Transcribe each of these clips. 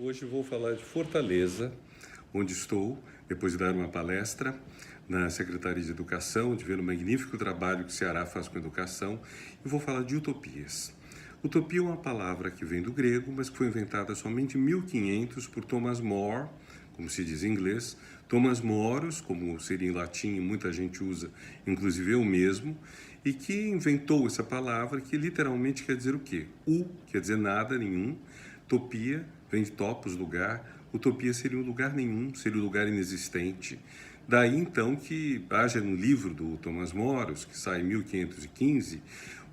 Hoje vou falar de Fortaleza, onde estou, depois de dar uma palestra na Secretaria de Educação, de ver o magnífico trabalho que o Ceará faz com a educação, e vou falar de utopias. Utopia é uma palavra que vem do grego, mas que foi inventada somente em 1500 por Thomas More, como se diz em inglês. Thomas Moros, como seria em latim, muita gente usa, inclusive eu mesmo, e que inventou essa palavra que literalmente quer dizer o quê? Quer dizer nada, nenhum. Topia vem de topos, lugar. Utopia seria um lugar nenhum, seria um lugar inexistente. Daí então que haja no livro do Thomas Moros, que sai em 1515,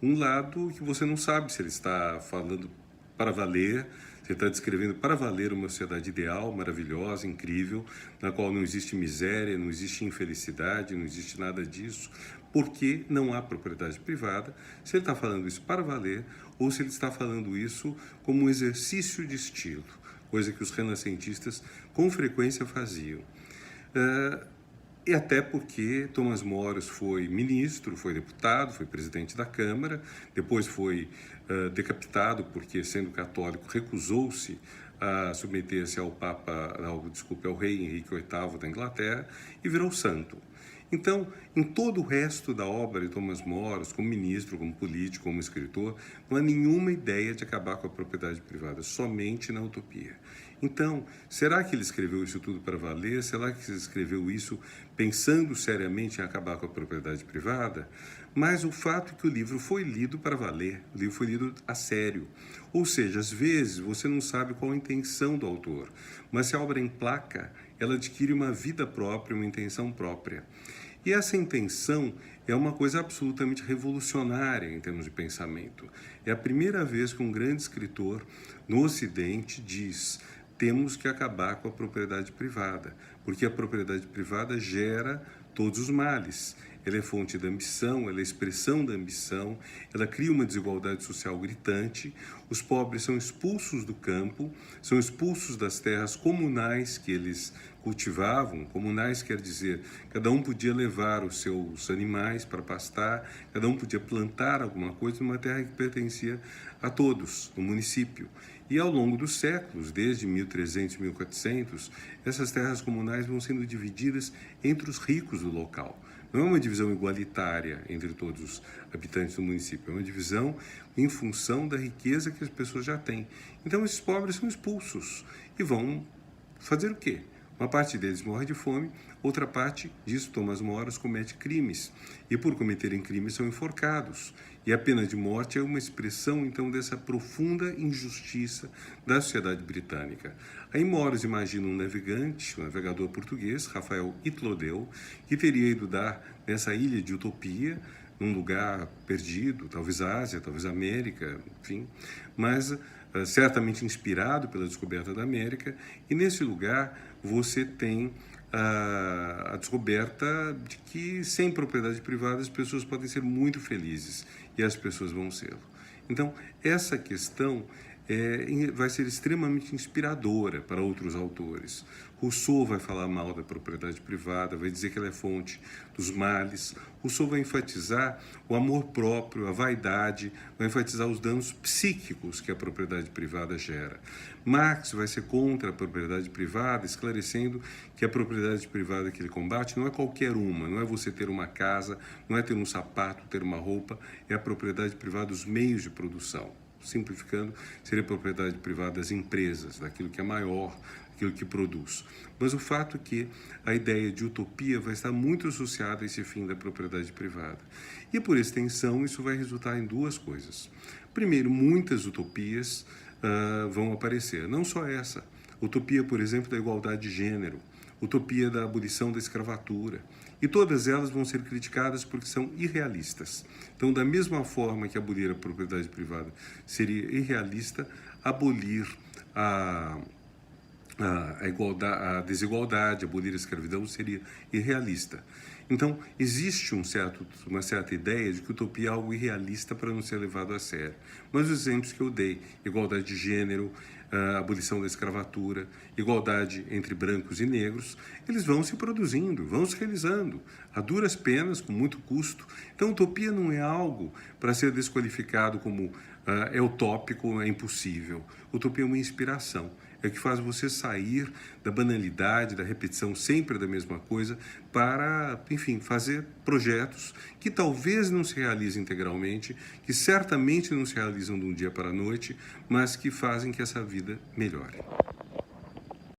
um lado que você não sabe se ele está falando para valer, se ele está descrevendo para valer uma sociedade ideal, maravilhosa, incrível, na qual não existe miséria, não existe infelicidade, não existe nada disso, porque não há propriedade privada, se ele está falando isso para valer ou se ele está falando isso como um exercício de estilo, coisa que os renascentistas com frequência faziam. E até porque Thomas Moros foi ministro, foi deputado, foi presidente da Câmara, depois foi decapitado porque, sendo católico, recusou-se a submeter-se ao ao rei Henrique VIII da Inglaterra e virou santo. Então, em todo o resto da obra de Thomas Moros, como ministro, como político, como escritor, não há nenhuma ideia de acabar com a propriedade privada, somente na utopia. Então, será que ele escreveu isso tudo para valer? Será que ele escreveu isso pensando seriamente em acabar com a propriedade privada? Mas o fato é que o livro foi lido para valer, o livro foi lido a sério. Ou seja, às vezes você não sabe qual a intenção do autor, mas se a obra emplaca, ela adquire uma vida própria, uma intenção própria. E essa intenção é uma coisa absolutamente revolucionária em termos de pensamento. É a primeira vez que um grande escritor no Ocidente diz: temos que acabar com a propriedade privada, porque a propriedade privada gera todos os males. Ela é fonte da ambição, ela é expressão da ambição, ela cria uma desigualdade social gritante, os pobres são expulsos do campo, são expulsos das terras comunais que eles cultivavam. Comunais quer dizer, cada um podia levar os seus animais para pastar, cada um podia plantar alguma coisa numa terra que pertencia a todos, no município. E ao longo dos séculos, desde 1300, 1400, essas terras comunais vão sendo divididas entre os ricos do local. Não é uma divisão igualitária entre todos os habitantes do município, é uma divisão em função da riqueza que as pessoas já têm. Então esses pobres são expulsos e vão fazer o quê? Uma parte deles morre de fome, outra parte, diz Thomas Moros, comete crimes. E por cometerem crimes são enforcados. E a pena de morte é uma expressão, então, dessa profunda injustiça da sociedade britânica. Aí Moros imagina um navegante, um navegador português, Rafael Itlodeu, que teria ido dar nessa ilha de utopia, num lugar perdido, talvez Ásia, talvez América, enfim, mas certamente inspirado pela descoberta da América, e nesse lugar você tem a descoberta de que sem propriedade privada as pessoas podem ser muito felizes, e as pessoas vão ser. Então, essa questão vai ser extremamente inspiradora para outros autores. Rousseau vai falar mal da propriedade privada, vai dizer que ela é fonte dos males. Rousseau vai enfatizar o amor próprio, a vaidade, vai enfatizar os danos psíquicos que a propriedade privada gera. Marx vai ser contra a propriedade privada, esclarecendo que a propriedade privada que ele combate não é qualquer uma, não é você ter uma casa, não é ter um sapato, ter uma roupa, é a propriedade privada dos meios de produção. Simplificando, seria a propriedade privada das empresas, daquilo que é maior, daquilo que produz. Mas o fato é que a ideia de utopia vai estar muito associada a esse fim da propriedade privada. E, por extensão, isso vai resultar em duas coisas. Primeiro, muitas utopias vão aparecer, não só essa. Utopia, por exemplo, da igualdade de gênero, utopia da abolição da escravatura, e todas elas vão ser criticadas porque são irrealistas. Então, da mesma forma que abolir a propriedade privada seria irrealista, abolir a desigualdade, abolir a escravidão seria irrealista. Então, existe uma certa ideia de que utopia é algo irrealista para não ser levado a sério. Mas os exemplos que eu dei, igualdade de gênero, abolição da escravatura, igualdade entre brancos e negros, eles vão se produzindo, vão se realizando, a duras penas, com muito custo. Então, utopia não é algo para ser desqualificado como é utópico, é impossível. Utopia é uma inspiração. é o que faz você sair da banalidade, da repetição sempre da mesma coisa, para, enfim, fazer projetos que talvez não se realizem integralmente, que certamente não se realizam de um dia para a noite, mas que fazem que essa vida melhore.